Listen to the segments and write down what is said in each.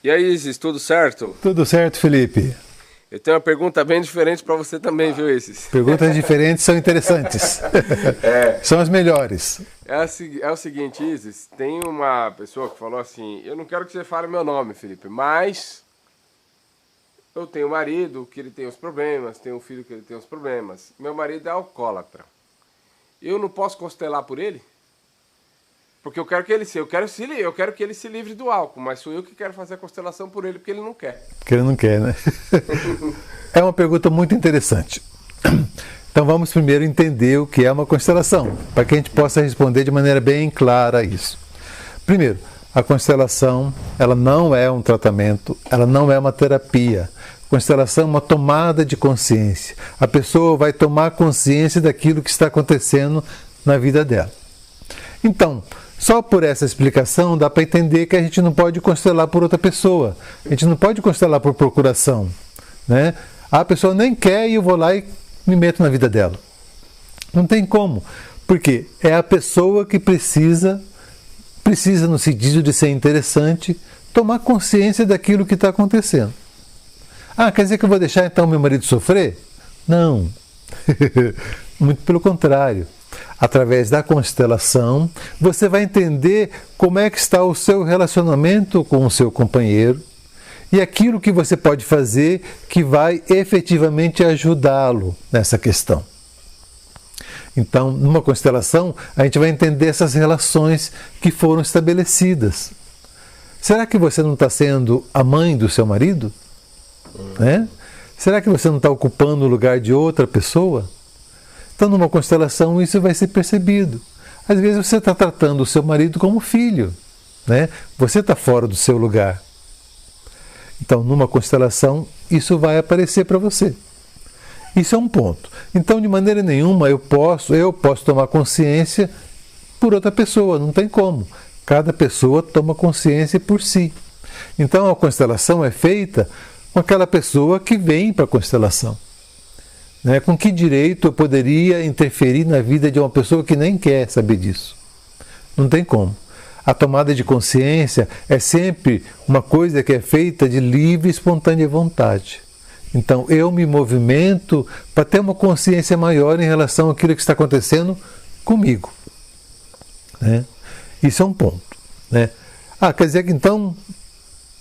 E aí, Isis, tudo certo? Tudo certo, Felipe? Eu tenho uma pergunta bem diferente para você também, viu, Isis? Perguntas diferentes são interessantes. São as melhores. É o seguinte, Isis, tem uma pessoa que falou assim, eu não quero que você fale meu nome, Felipe, mas eu tenho um marido que ele tem os problemas, tenho um filho que ele tem os problemas. Meu marido é alcoólatra. Eu não posso constelar por ele? Porque eu quero que ele eu quero que ele se livre do álcool, mas sou eu que quero fazer a constelação por ele, porque ele não quer. Porque ele não quer, né? É uma pergunta muito interessante. Então vamos primeiro entender o que é uma constelação, para que a gente possa responder de maneira bem clara a isso. Primeiro, a constelação, ela não é um tratamento, ela não é uma terapia. Constelação é uma tomada de consciência. A pessoa vai tomar consciência daquilo que está acontecendo na vida dela. Então, só por essa explicação dá para entender que a gente não pode constelar por outra pessoa. A gente não pode constelar por procuração, né? A pessoa nem quer e eu vou lá e me meto na vida dela. Não tem como. Porque é a pessoa que precisa no sentido de ser interessante, tomar consciência daquilo que está acontecendo. Ah, quer dizer que eu vou deixar então meu marido sofrer? Não. Muito pelo contrário. Através da constelação, você vai entender como é que está o seu relacionamento com o seu companheiro e aquilo que você pode fazer que vai efetivamente ajudá-lo nessa questão. Então, numa constelação, a gente vai entender essas relações que foram estabelecidas. Será que você não está sendo a mãe do seu marido? Né? Será que você não está ocupando o lugar de outra pessoa? Então, numa constelação, isso vai ser percebido. Às vezes você está tratando o seu marido como filho, né? Você está fora do seu lugar. Então, numa constelação, isso vai aparecer para você. Isso é um ponto. Então, de maneira nenhuma, eu posso tomar consciência por outra pessoa, não tem como. Cada pessoa toma consciência por si. Então, a constelação é feita com aquela pessoa que vem para a constelação. Né? Com que direito eu poderia interferir na vida de uma pessoa que nem quer saber disso? Não tem como. A tomada de consciência é sempre uma coisa que é feita de livre e espontânea vontade. Então eu me movimento para ter uma consciência maior em relação àquilo que está acontecendo comigo. Né? Isso é um ponto. Né? Ah, quer dizer que então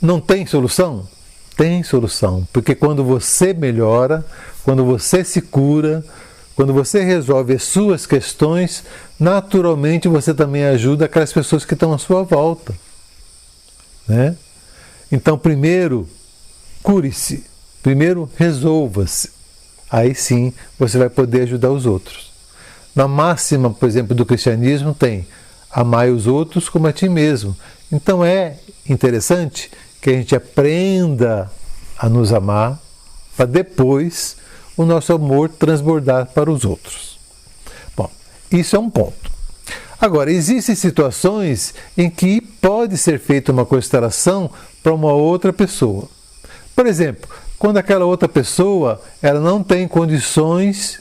não tem solução? Tem solução, porque quando você melhora, quando você se cura, quando você resolve as suas questões, naturalmente você também ajuda aquelas pessoas que estão à sua volta. Né? Então, primeiro, cure-se. Primeiro, resolva-se. Aí sim, você vai poder ajudar os outros. Na máxima, por exemplo, do cristianismo tem amai os outros como a ti mesmo. Então é interessante que a gente aprenda a nos amar para depois o nosso amor transbordar para os outros. Bom, isso é um ponto. Agora, existem situações em que pode ser feita uma constelação para uma outra pessoa. Por exemplo, quando aquela outra pessoa ela não tem condições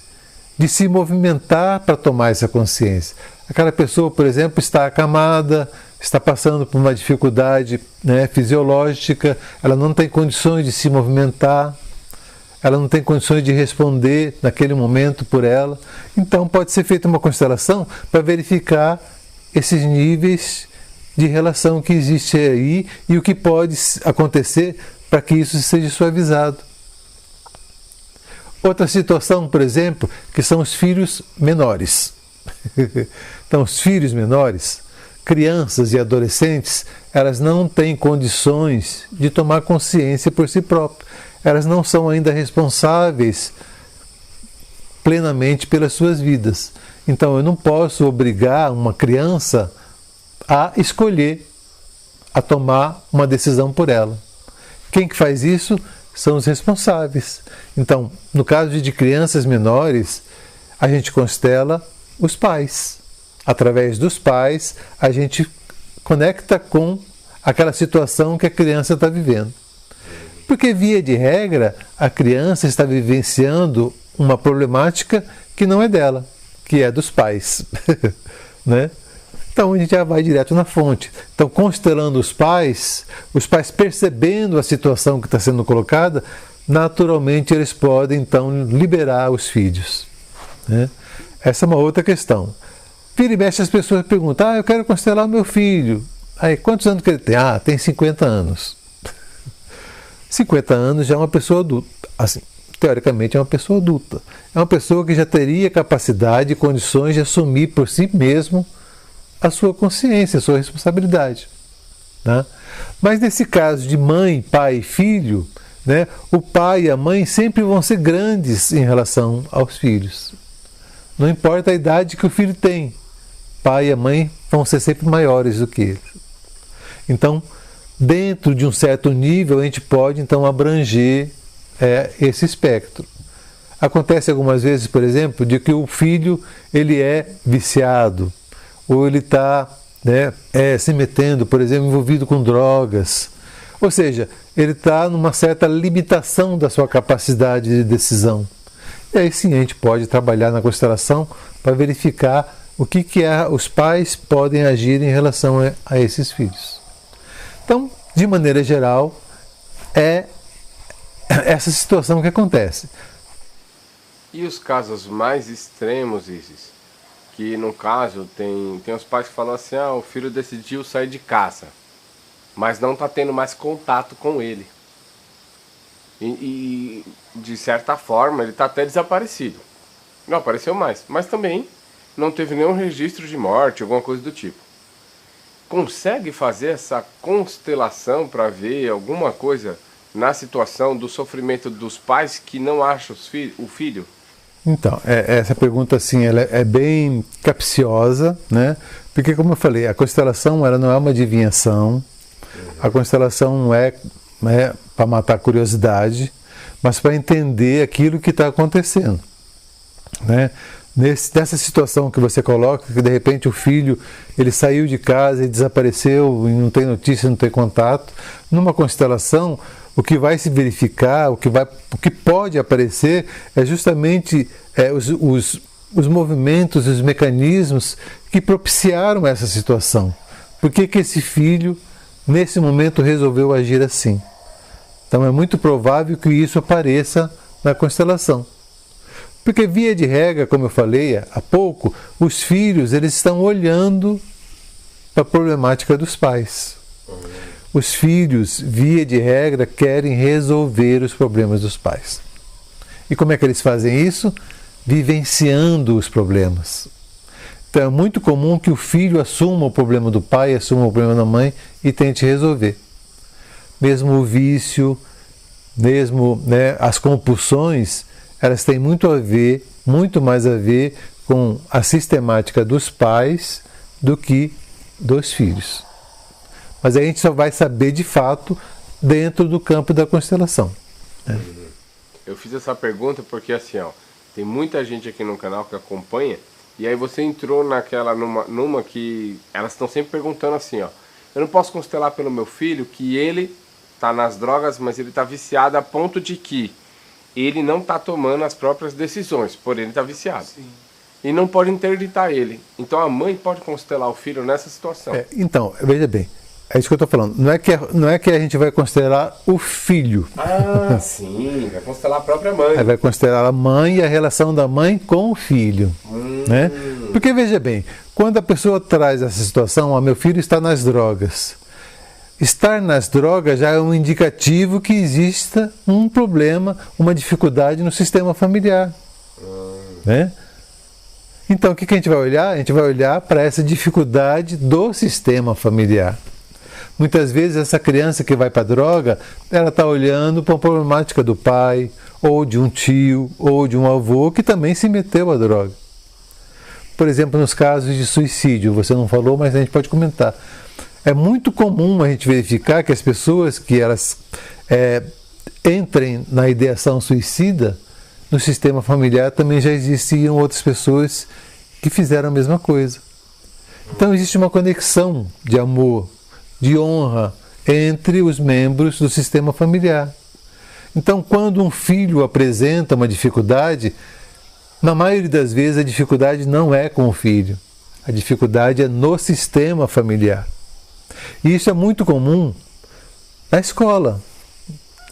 de se movimentar para tomar essa consciência. Aquela pessoa, por exemplo, está acamada, está passando por uma dificuldade, né, fisiológica, ela não tem condições de se movimentar, ela não tem condições de responder naquele momento por ela. Então pode ser feita uma constelação para verificar esses níveis de relação que existe aí e o que pode acontecer para que isso seja suavizado. Outra situação, por exemplo, que são os filhos menores. Então, os filhos menores, crianças e adolescentes, elas não têm condições de tomar consciência por si próprias. Elas não são ainda responsáveis plenamente pelas suas vidas. Então, eu não posso obrigar uma criança a escolher, a tomar uma decisão por ela. Quem que faz isso? São os responsáveis. Então, no caso de crianças menores, a gente constela os pais. Através dos pais, a gente conecta com aquela situação que a criança está vivendo. Porque, via de regra, a criança está vivenciando uma problemática que não é dela, que é dos pais. Né? Então a gente já vai direto na fonte. Então, constelando os pais percebendo a situação que está sendo colocada, naturalmente eles podem então liberar os filhos, né? Essa é uma outra questão. Vira e mexe, as pessoas perguntam: eu quero constelar o meu filho. Aí, quantos anos que ele tem? Tem 50 anos. 50 anos já é uma pessoa adulta. Assim, teoricamente é uma pessoa adulta. É uma pessoa que já teria capacidade e condições de assumir por si mesmo a sua consciência, a sua responsabilidade, né? Mas nesse caso de mãe, pai e filho, né, o pai e a mãe sempre vão ser grandes em relação aos filhos. Não importa a idade que o filho tem, pai e a mãe vão ser sempre maiores do que ele. Então, dentro de um certo nível, a gente pode então abranger esse espectro. Acontece algumas vezes, por exemplo, de que o filho ele é viciado, ou ele está se metendo, por exemplo, envolvido com drogas. Ou seja, ele está numa certa limitação da sua capacidade de decisão. E aí sim a gente pode trabalhar na constelação para verificar o que os pais podem agir em relação a esses filhos. Então, de maneira geral, é essa situação que acontece. E os casos mais extremos, Isis? Que no caso tem os pais que falam assim: o filho decidiu sair de casa, mas não está tendo mais contato com ele. E de certa forma ele está até desaparecido. Não apareceu mais, mas também não teve nenhum registro de morte, alguma coisa do tipo. Consegue fazer essa constelação para ver alguma coisa na situação do sofrimento dos pais que não acham o filho? Então, essa pergunta assim, ela é bem capciosa, né? Porque, como eu falei, a constelação ela não é uma adivinhação, a constelação não é para matar a curiosidade, mas para entender aquilo que está acontecendo, né? Nessa situação que você coloca, que de repente o filho ele saiu de casa e desapareceu, e não tem notícia, não tem contato, numa constelação o que vai se verificar, o que pode aparecer é justamente os movimentos, os mecanismos que propiciaram essa situação. Por que esse filho, nesse momento, resolveu agir assim? Então é muito provável que isso apareça na constelação. Porque, via de regra, como eu falei há pouco, os filhos eles estão olhando para a problemática dos pais. Os filhos, via de regra, querem resolver os problemas dos pais. E como é que eles fazem isso? Vivenciando os problemas. Então é muito comum que o filho assuma o problema do pai, assuma o problema da mãe e tente resolver. Mesmo o vício, mesmo as compulsões, elas têm muito mais a ver com a sistemática dos pais do que dos filhos. Mas a gente só vai saber de fato dentro do campo da constelação, né? Eu fiz essa pergunta porque assim, tem muita gente aqui no canal que acompanha, e aí você entrou numa que elas estão sempre perguntando assim, eu não posso constelar pelo meu filho que ele está nas drogas, mas ele está viciado a ponto de que ele não está tomando as próprias decisões, porém ele está viciado. Sim. E não pode interditar ele. Então a mãe pode constelar o filho nessa situação. Então, veja bem, é isso que eu estou falando. Não é que a gente vai constelar o filho. Sim, vai constelar a própria mãe. Vai constelar a mãe e a relação da mãe com o filho. Né? Porque, veja bem, quando a pessoa traz essa situação, meu filho está nas drogas. Estar nas drogas já é um indicativo que exista um problema, uma dificuldade no sistema familiar. Né? Então, o que a gente vai olhar? A gente vai olhar para essa dificuldade do sistema familiar. Muitas vezes essa criança que vai para a droga, ela está olhando para a problemática do pai, ou de um tio, ou de um avô que também se meteu à droga. Por exemplo, nos casos de suicídio, você não falou, mas a gente pode comentar. É muito comum a gente verificar que as pessoas que elas entrem na ideação suicida, no sistema familiar também já existiam outras pessoas que fizeram a mesma coisa. Então existe uma conexão de amor, de honra entre os membros do sistema familiar. Então, quando um filho apresenta uma dificuldade, na maioria das vezes a dificuldade não é com o filho. A dificuldade é no sistema familiar. E isso é muito comum na escola.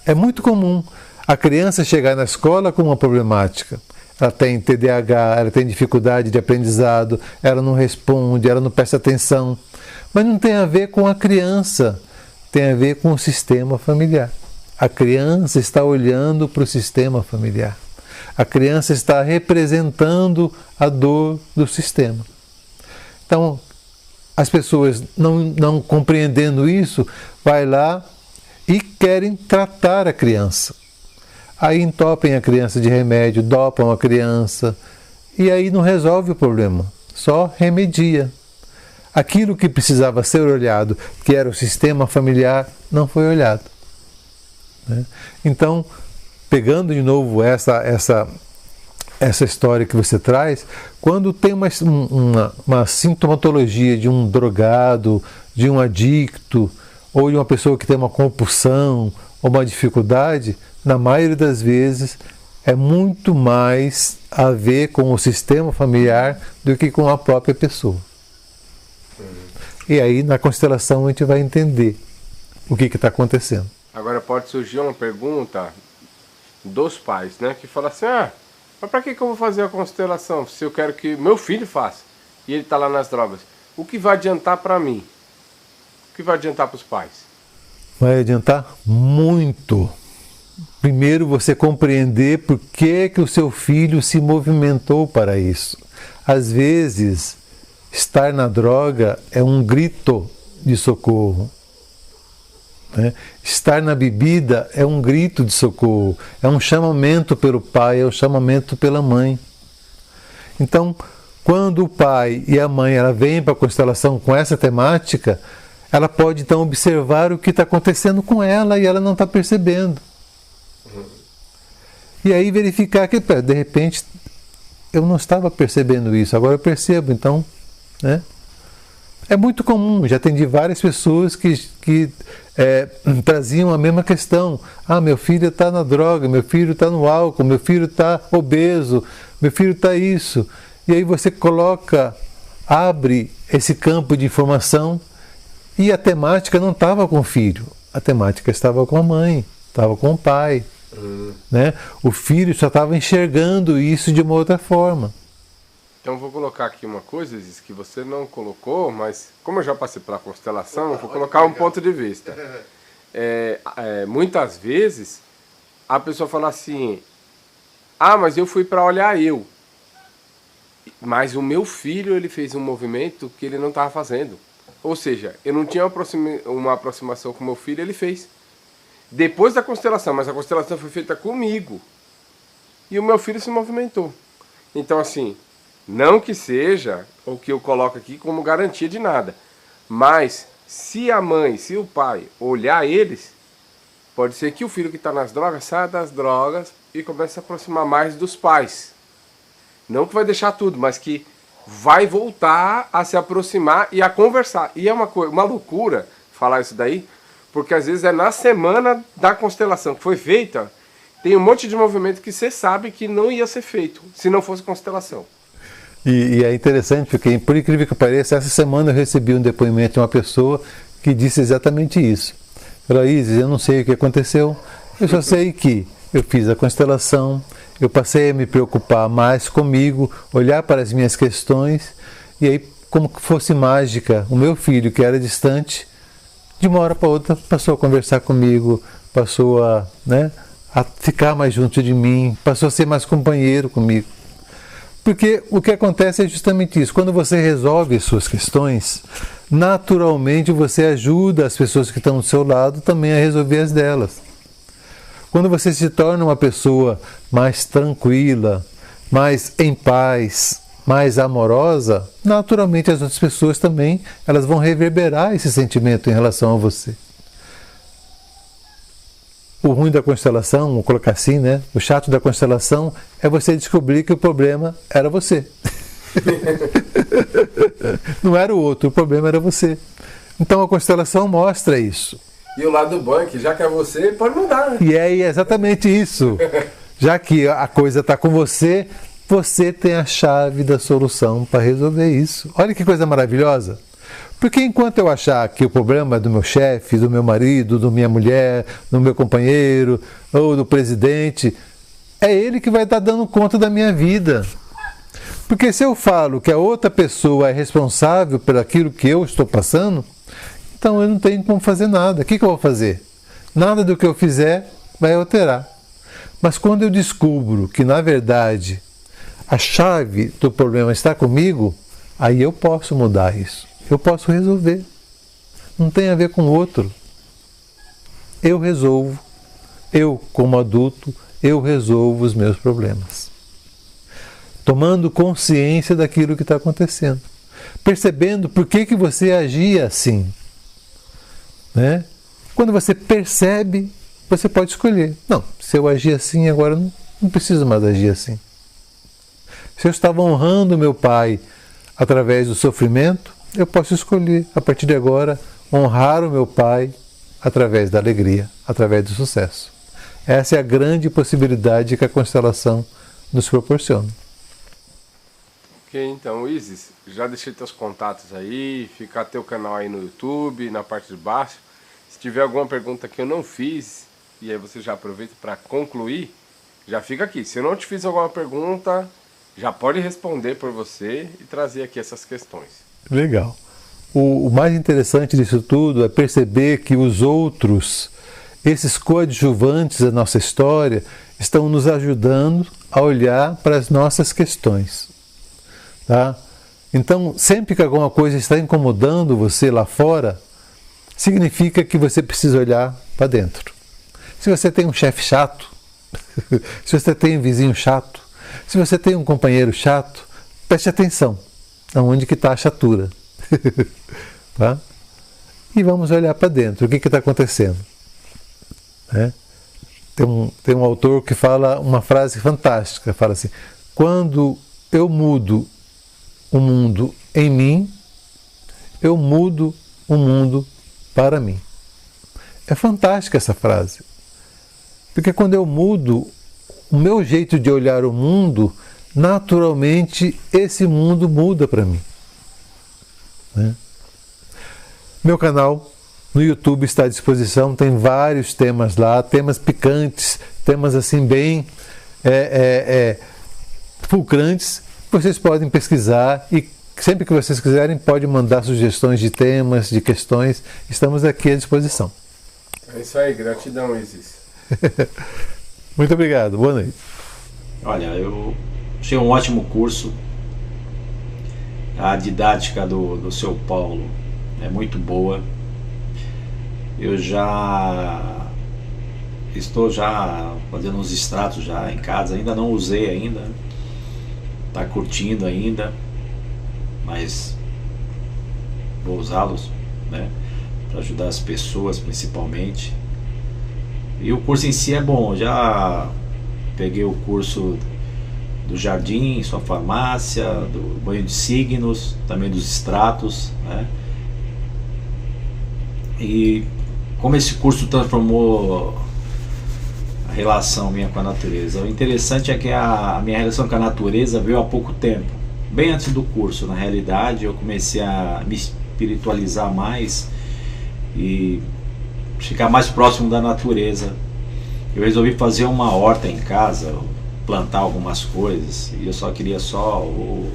É muito comum a criança chegar na escola com uma problemática. Ela tem TDAH, ela tem dificuldade de aprendizado, ela não responde, ela não presta atenção. Mas não tem a ver com a criança, tem a ver com o sistema familiar. A criança está olhando para o sistema familiar. A criança está representando a dor do sistema. Então, as pessoas não compreendendo isso, vai lá e querem tratar a criança. Aí entopem a criança de remédio, dopam a criança, e aí não resolve o problema, só remedia. Aquilo que precisava ser olhado, que era o sistema familiar, não foi olhado. Né? Então, pegando de novo essa história que você traz, quando tem uma sintomatologia de um drogado, de um adicto, ou de uma pessoa que tem uma compulsão, ou uma dificuldade, na maioria das vezes é muito mais a ver com o sistema familiar do que com a própria pessoa. E aí, na constelação, a gente vai entender o que está acontecendo. Agora pode surgir uma pergunta dos pais, né? Que fala assim, mas para que eu vou fazer a constelação se eu quero que meu filho faça e ele está lá nas drogas? O que vai adiantar para mim? O que vai adiantar para os pais? Vai adiantar muito. Primeiro, você compreender por que o seu filho se movimentou para isso. Às vezes, estar na droga é um grito de socorro. Né? Estar na bebida é um grito de socorro, é um chamamento pelo pai, é um chamamento pela mãe. Então, quando o pai e a mãe vêm para a constelação com essa temática, ela pode então observar o que está acontecendo com ela e ela não está percebendo. E aí verificar que, de repente, eu não estava percebendo isso, agora eu percebo, então, né? É muito comum, já atendi várias pessoas que traziam a mesma questão. Meu filho está na droga, meu filho está no álcool, meu filho está obeso, meu filho está isso. E aí você abre esse campo de informação e a temática não estava com o filho, a temática estava com a mãe, estava com o pai. Né? O filho só estava enxergando isso de uma outra forma. Então vou colocar aqui uma coisa, Isis, que você não colocou, mas como eu já passei pela constelação, vou colocar um ponto de vista. Muitas vezes a pessoa fala assim, mas eu fui para olhar eu. Mas o meu filho, ele fez um movimento que ele não estava fazendo. Ou seja, eu não tinha uma aproximação com o meu filho, ele fez. Depois da constelação, mas a constelação foi feita comigo. E o meu filho se movimentou. Então, assim, não que seja o que eu coloco aqui como garantia de nada. Mas, se a mãe, se o pai olhar eles, pode ser que o filho que está nas drogas saia das drogas e comece a se aproximar mais dos pais. Não que vai deixar tudo, mas que vai voltar a se aproximar e a conversar. E é uma loucura falar isso daí, porque às vezes é na semana da constelação que foi feita, tem um monte de movimento que você sabe que não ia ser feito, se não fosse constelação. E é interessante, porque por incrível que pareça, essa semana eu recebi um depoimento de uma pessoa que disse exatamente isso. Falou, Isis, eu não sei o que aconteceu, eu só sei que eu fiz a constelação, eu passei a me preocupar mais comigo, olhar para as minhas questões, e aí, como que fosse mágica, o meu filho, que era distante, de uma hora para outra, passou a conversar comigo, passou a ficar mais junto de mim, passou a ser mais companheiro comigo. Porque o que acontece é justamente isso. Quando você resolve as suas questões, naturalmente você ajuda as pessoas que estão do seu lado também a resolver as delas. Quando você se torna uma pessoa mais tranquila, mais em paz, mais amorosa, naturalmente as outras pessoas também elas vão reverberar esse sentimento em relação a você. O ruim da constelação, vou colocar assim, né? O chato da constelação é você descobrir que o problema era você. Não era o outro, o problema era você. Então a constelação mostra isso. E o lado bom é que já que é você, pode mudar, né? E é exatamente isso. Já que a coisa está com você, você tem a chave da solução para resolver isso. Olha que coisa maravilhosa. Porque enquanto eu achar que o problema é do meu chefe, do meu marido, da minha mulher, do meu companheiro ou do presidente, é ele que vai estar dando conta da minha vida. Porque se eu falo que a outra pessoa é responsável por aquilo que eu estou passando, então eu não tenho como fazer nada. O que eu vou fazer? Nada do que eu fizer vai alterar. Mas quando eu descubro que, na verdade, a chave do problema está comigo, aí eu posso mudar isso. Eu posso resolver. Não tem a ver com o outro. Eu resolvo. Eu, como adulto, eu resolvo os meus problemas. Tomando consciência daquilo que está acontecendo. Percebendo por que você agia assim. Né? Quando você percebe, você pode escolher. Não, se eu agir assim, agora não preciso mais agir assim. Se eu estava honrando meu pai através do sofrimento, eu posso escolher, a partir de agora, honrar o meu pai através da alegria, através do sucesso. Essa é a grande possibilidade que a constelação nos proporciona. Ok, então, Isis, já deixei teus contatos aí, fica teu canal aí no YouTube, na parte de baixo. Se tiver alguma pergunta que eu não fiz, e aí você já aproveita para concluir, já fica aqui. Se eu não te fiz alguma pergunta, já pode responder por você e trazer aqui essas questões. Legal. O mais interessante disso tudo é perceber que os outros, esses coadjuvantes da nossa história, estão nos ajudando a olhar para as nossas questões. Tá? Então, sempre que alguma coisa está incomodando você lá fora, significa que você precisa olhar para dentro. Se você tem um chefe chato, se você tem um vizinho chato, se você tem um companheiro chato, preste atenção aonde que está a chatura. Tá? E vamos olhar para dentro, o que está acontecendo. Né? Tem um autor que fala uma frase fantástica, fala assim: quando eu mudo o mundo em mim, eu mudo o mundo para mim. É fantástica essa frase. Porque quando eu mudo o meu jeito de olhar o mundo, naturalmente esse mundo muda para mim. Né? Meu canal no YouTube está à disposição, tem vários temas lá, temas picantes, temas assim bem fulcrantes. Vocês podem pesquisar e sempre que vocês quiserem podem mandar sugestões de temas, de questões. Estamos aqui à disposição. É isso aí, gratidão, Isis. Muito obrigado, boa noite. Olha, eu achei um ótimo curso. A didática do seu Paulo é muito boa. Eu estou fazendo uns extratos já em casa, ainda não usei ainda. Tá curtindo ainda, mas vou usá-los, né, para ajudar as pessoas principalmente. E o curso em si é bom. Já peguei o curso do jardim, sua farmácia, do banho de signos, também dos extratos, né? E como esse curso transformou a relação minha com a natureza. O interessante é que a minha relação com a natureza veio há pouco tempo, bem antes do curso. Na realidade, eu comecei a me espiritualizar mais e ficar mais próximo da natureza. Eu resolvi fazer uma horta em casa, plantar algumas coisas, e eu só queria ou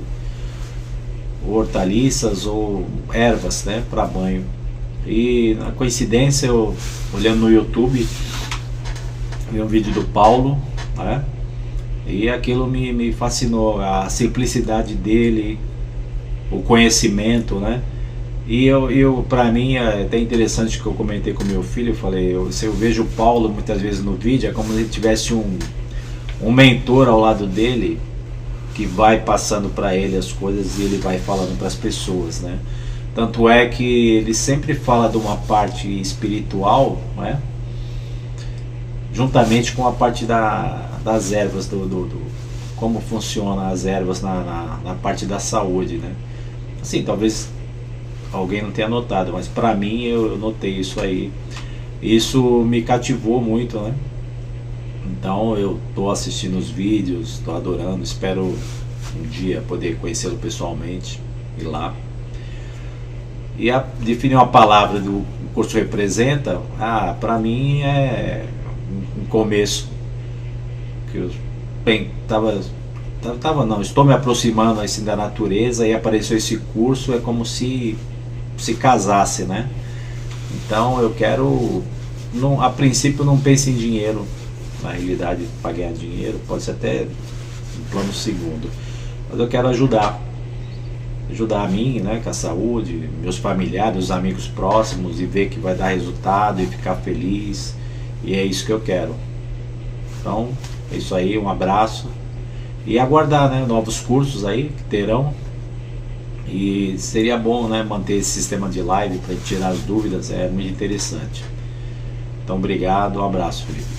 hortaliças ou ervas, né, para banho. E na coincidência, eu olhando no YouTube, vi um vídeo do Paulo, né, e aquilo me fascinou, a simplicidade dele, o conhecimento, né. E eu para mim é até interessante que eu comentei com meu filho. Eu falei, se eu vejo o Paulo muitas vezes no vídeo, é como se ele tivesse um mentor ao lado dele, que vai passando para ele as coisas e ele vai falando para as pessoas, né? Tanto é que ele sempre fala de uma parte espiritual, né, juntamente com a parte das ervas, como funcionam as ervas na parte da saúde, né? Assim, talvez alguém não tenha notado, mas para mim eu notei isso aí. Isso me cativou muito, né? Então eu estou assistindo os vídeos, estou adorando, espero um dia poder conhecê-lo pessoalmente, ir lá. E definir uma palavra do curso representa, para mim é um começo que eu estou me aproximando assim da natureza e apareceu esse curso, é como se casasse, né? Então eu quero, a princípio não pense em dinheiro, na realidade para ganhar dinheiro, pode ser até um plano segundo, mas eu quero ajudar a mim, né, com a saúde, meus familiares, os amigos próximos, e ver que vai dar resultado e ficar feliz, e é isso que eu quero. Então é isso aí, um abraço e aguardar, né, novos cursos aí que terão, e seria bom, né, manter esse sistema de live para tirar as dúvidas, é muito interessante. Então obrigado, um abraço, Felipe.